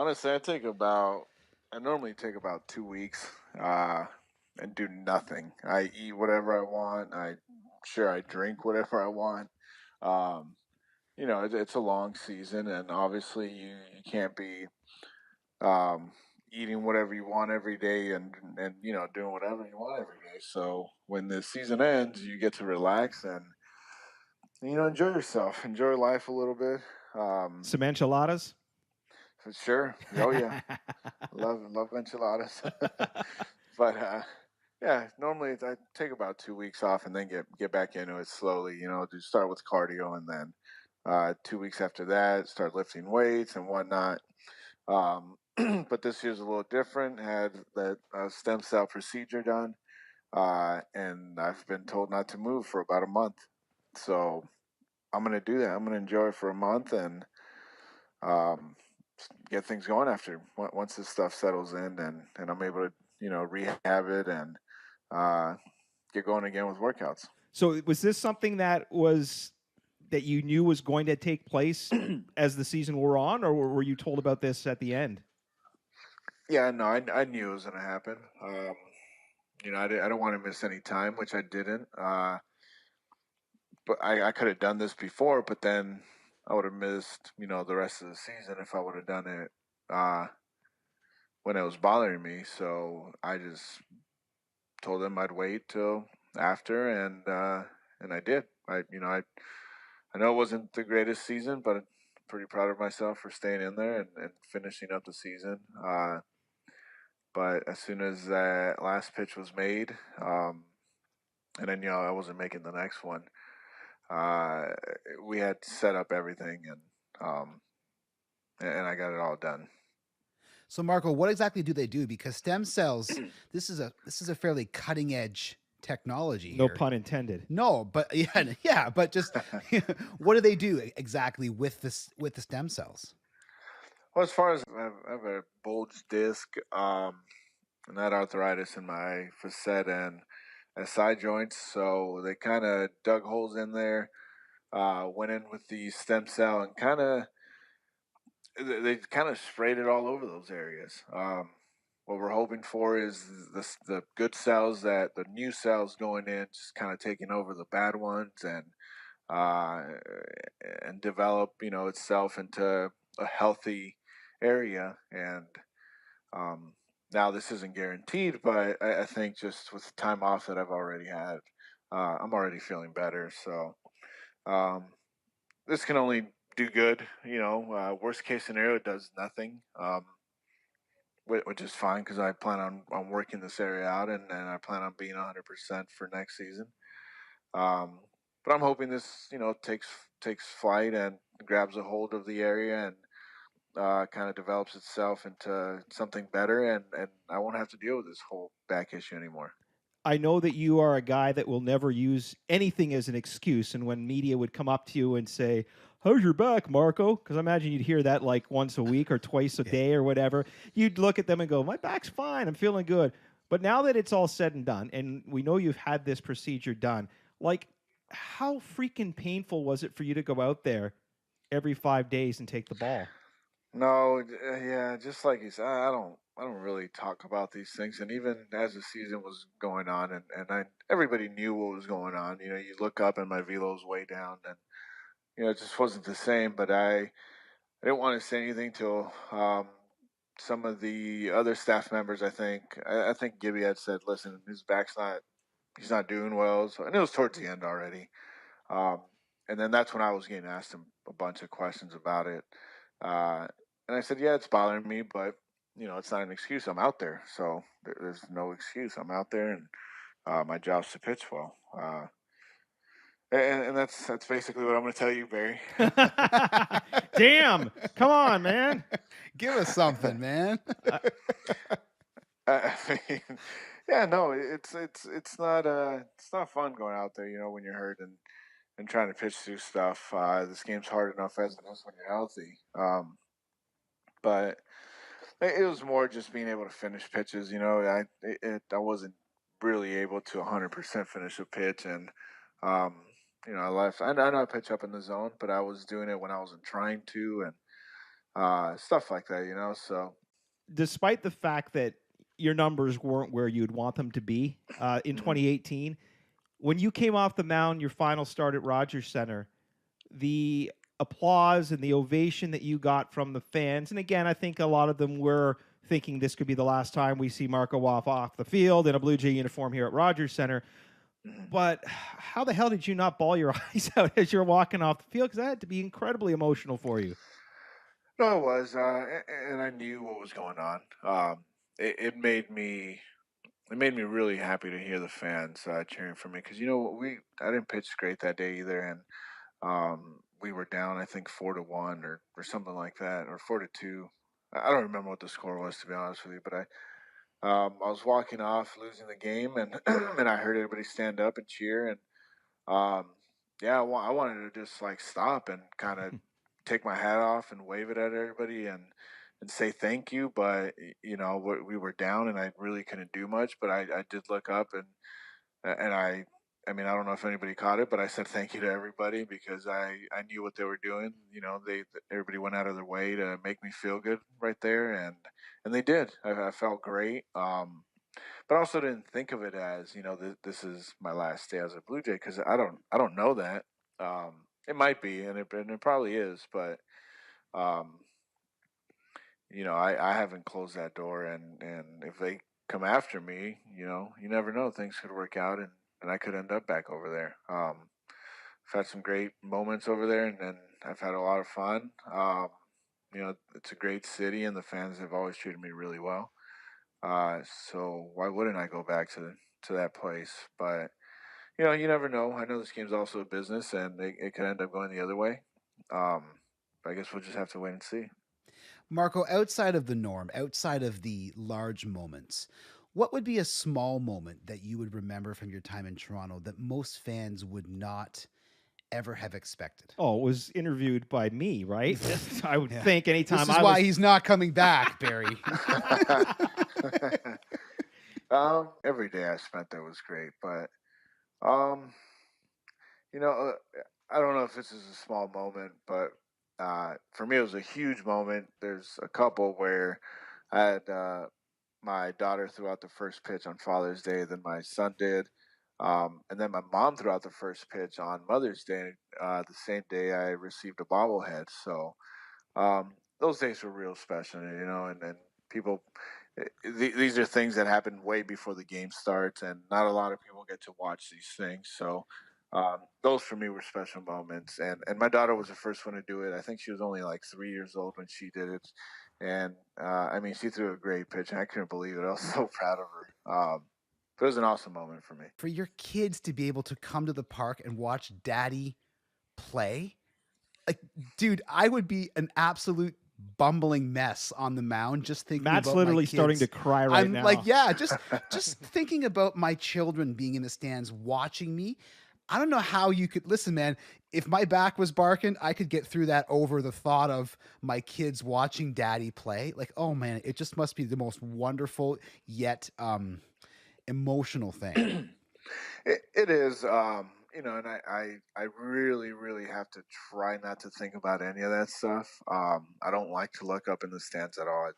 Honestly, I normally take about 2 weeks and do nothing. I eat whatever I want. I drink whatever I want. Um, it's a long season, and obviously you can't be um, eating whatever you want every day and doing whatever you want every day. So when the season ends, you get to relax and enjoy yourself, enjoy life a little bit. Um, Some enchiladas. for sure. Oh yeah, love enchiladas. But yeah, normally I take about 2 weeks off and then get back into it slowly. To start with cardio and then 2 weeks after that start lifting weights and whatnot. But this year's a little different. Had that stem cell procedure done, and I've been told not to move for about a month. So I'm gonna do that. I'm gonna enjoy it for a month and um, get things going after once this stuff settles in and I'm able to rehab it and uh, get going again with workouts. So was this something that you knew was going to take place as the season wore on, or were you told about this at the end? Yeah, no, I knew it was gonna happen. I don't want to miss any time, which I didn't. But I could have done this before, but then I would have missed the rest of the season if I would have done it uh, when it was bothering me. So I just told them I'd wait till after, and I did. I know it wasn't the greatest season, but I'm pretty proud of myself for staying in there and finishing up the season. But as soon as that last pitch was made, and I knew I wasn't making the next one, uh, we had set up everything, um, and I got it all done. So, Marco, what exactly do they do? Because stem cells, this is a fairly cutting edge technology No here. pun intended. No, but yeah, but just what do they do exactly with the stem cells? Well, as far as I have a bulge disc, and that arthritis in my facet and side joints, so they kind of dug holes in there, went in with the stem cell, and they kind of sprayed it all over those areas. What we're hoping for is the good cells, that the new cells going in, just kind of taking over the bad ones uh, and develop itself into a healthy area. And um, now this isn't guaranteed, but I think just with the time off that I've already had, I'm already feeling better. So um, this can only do good. Worst case scenario, it does nothing, which is fine because I plan on working this area out and I plan on being 100% for next season. Um, but I'm hoping this, takes flight and grabs a hold of the area and kind of develops itself into something better, and I won't have to deal with this whole back issue anymore. I know that you are a guy that will never use anything as an excuse. And when media would come up to you and say, "How's your back, Marco?" Because I imagine you'd hear that like once a week or twice a Yeah. day or whatever, you'd look at them and go, "My back's fine. I'm feeling good." But now that it's all said and done, and we know you've had this procedure done, like, how freaking painful was it for you to go out there every 5 days and take the ball? No, yeah, just like you said, I don't really talk about these things. And even as the season was going on, and everybody knew what was going on. You look up and my velo's way down, and it just wasn't the same. But I didn't want to say anything till some of the other staff members. I think Gibby had said, "Listen, his back's not, he's not doing well." So, and it was towards the end already. Um, and then that's when I was getting asked him a bunch of questions about it. Uh, and I said, yeah, it's bothering me, but it's not an excuse. I'm out there, so there's no excuse. I'm out there, and my job's to pitch well. And that's basically what I'm going to tell you, Barry. Damn! Come on, man. Give us something, man. Uh, I mean, yeah, no, it's not fun going out there, when you're hurt and trying to pitch through stuff. This game's hard enough as it is when you're healthy. But it was more just being able to finish pitches. I wasn't really able to 100% finish a pitch, and I left. I know I pitch up in the zone, but I was doing it when I wasn't trying to, and stuff like that, So Despite the fact that your numbers weren't where you'd want them to be in mhm. 2018, when you came off the mound, your final start at Rogers Center, the applause and the ovation that you got from the fans, and again, I think a lot of them were thinking this could be the last time we see Marco off the field in a Blue Jay uniform here at Rogers Center. Mhm. But how the hell did you not bawl your eyes out as you're walking off the field? Because that had to be incredibly emotional for you. No, it was, and I knew what was going on. It made me really happy to hear the fans cheering for me because I didn't pitch great that day either, and we were down I think 4-1 or something like that, or 4-2. I don't remember what the score was, to be honest with you, but I was walking off losing the game, and and I heard everybody stand up and cheer, and um, yeah, I wanted to just like stop and kind of take my hat off and wave it at everybody and say thank you, but we were down and I really couldn't do much, but I did look up, and I mean, I don't know if anybody caught it, but I said thank you to everybody because I knew what they were doing. Everybody went out of their way to make me feel good right there, and they did. I felt great. But I also didn't think of it as this is my last day as a Blue Jay because I don't know that. It might be, and it probably is, but um, I haven't closed that door, and if they come after me, you never know, things could work out, and I could end up back over there. I've had some great moments over there, and I've had a lot of fun. It's a great city, and the fans have always treated me really well. So why wouldn't I go back to that place? But you never know. I know this game's also a business, and it could end up going the other way. Um, but I guess we'll just have to wait and see. Marco, outside of the norm, outside of the large moments, what would be a small moment that you would remember from your time in Toronto that most fans would not ever have expected? Oh, it was interviewed by me, right? I would Yeah. think This anytime is I why was. he's not coming back, Barry. Every day I spent there was great, but um, you know, uh, I don't know if this is a small moment, but for me it was a huge moment. There's a couple where I had my daughter threw out the first pitch on Father's Day, then my son did, and then my mom threw out the first pitch on Mother's Day. The same day I received a bobblehead, so those days were real special, and people. These are things that happen way before the game starts, and not a lot of people get to watch these things. So those for me were special moments. And my daughter was the first one to do it. I think she was only like 3 years old when she did it, and I mean, she threw a great pitch, and I couldn't believe it. I was so proud of her. It was an awesome moment for me. For your kids to be able to come to the park and watch daddy play, like, dude, I would be an absolute bumbling mess on the mound just thinking Matt's about my literally starting to kids. cry right I'm like, now. yeah, just thinking about my children being in the stands watching me. I don't know how you could listen, man. If my back was barking, I could get through that over the thought of my kids watching daddy play. Like, oh man, it just must be the most wonderful yet emotional thing. It is, and I really, really have to try not to think about any of that stuff. I don't like to look up in the stands at all.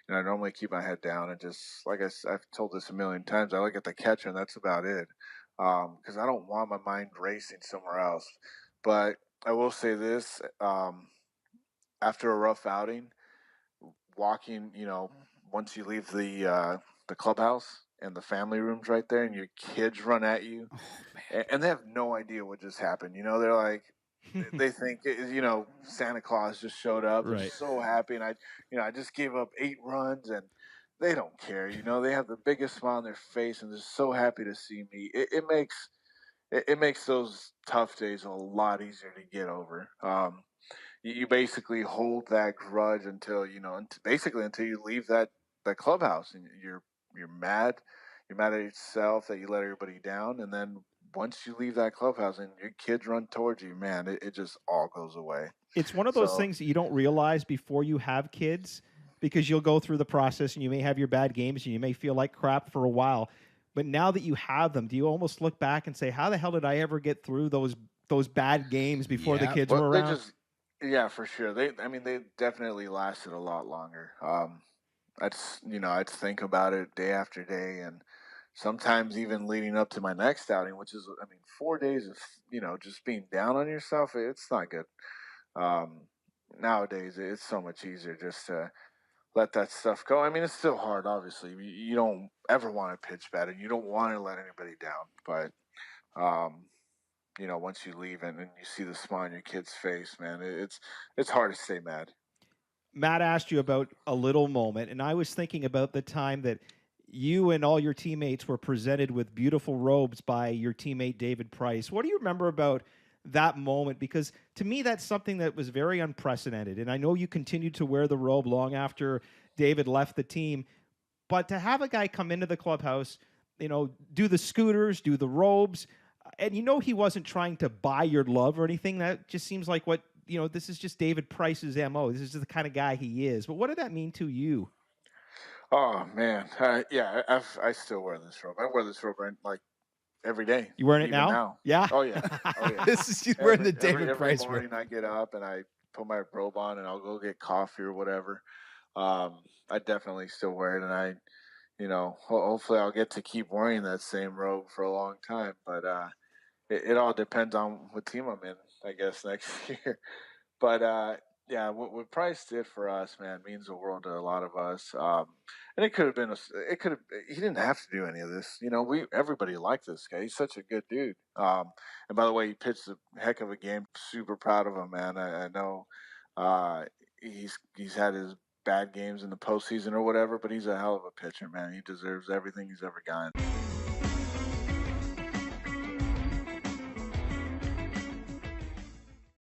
I normally keep my head down and just, like I've told this a million times, I look at the catcher and that's about it. Because I don't want my mind racing somewhere else. But I will say this: after a rough outing, walking, once you leave the clubhouse and the family rooms right there, and your kids run at you, Oh man. and they have no idea what just happened. They're like, they think Santa Claus just showed up. They're Right. so happy, and I just gave up 8 runs, and they don't care. They have the biggest smile on their face, and they're so happy to see me. It makes those tough days a lot easier to get over. You basically hold that grudge until basically until you leave that clubhouse, and you're mad. You're mad at yourself that you let everybody down, and then once you leave that clubhouse and your kids run towards you, man, it just all goes away. It's one of those So things that you don't realize before you have kids because you'll go through the process and you may have your bad games and you may feel like crap for a while. But now that you have them, do you almost look back and say, how the hell did I ever get through those bad games before the Yeah. kids well, were they around? just Yeah, for sure. I mean, they definitely lasted a lot longer. I'd think about it day after day, and sometimes even leading up to my next outing, which is, I mean, 4 days of just being down on yourself. It's not good. Um, Nowadays, it's so much easier just to let that stuff go. I mean, it's still hard. Obviously, you don't ever want to pitch bad, and you don't want to let anybody down. But um, once you leave and you see the smile on your kid's face, man, it's hard to stay mad. Matt asked you about a little moment, and I was thinking about the time that you and all your teammates were presented with beautiful robes by your teammate David Price. What do you remember about that moment? Because to me, that's something that was very unprecedented. And I know you continued to wear the robe long after David left the team, but to have a guy come into the clubhouse, do the scooters, do the robes, and he wasn't trying to buy your love or anything. That just seems like this is just David Price's MO. This is just the kind of guy he is. But what did that mean to you? Oh man, yeah, I still wear this robe. I wear this robe like every day, You wearing it even now? now. Yeah. Oh yeah, oh yeah. This is you wearing the David Every Price robe. morning I get up and I put my robe on and I'll go get coffee or whatever. Um, I definitely still wear it, and hopefully I'll get to keep wearing that same robe for a long time. But it all depends on what team I'm in, I guess, next year. But yeah, what Price did for us, man, means the world to a lot of us. And it could have been, it could have, he didn't have to do any of this. Everybody liked this guy. He's such a good dude. And by the way, he pitched a heck of a game. Super proud of him, man. I know uh, he's had his bad games in the postseason or whatever, but he's a hell of a pitcher, man. He deserves everything he's ever gotten.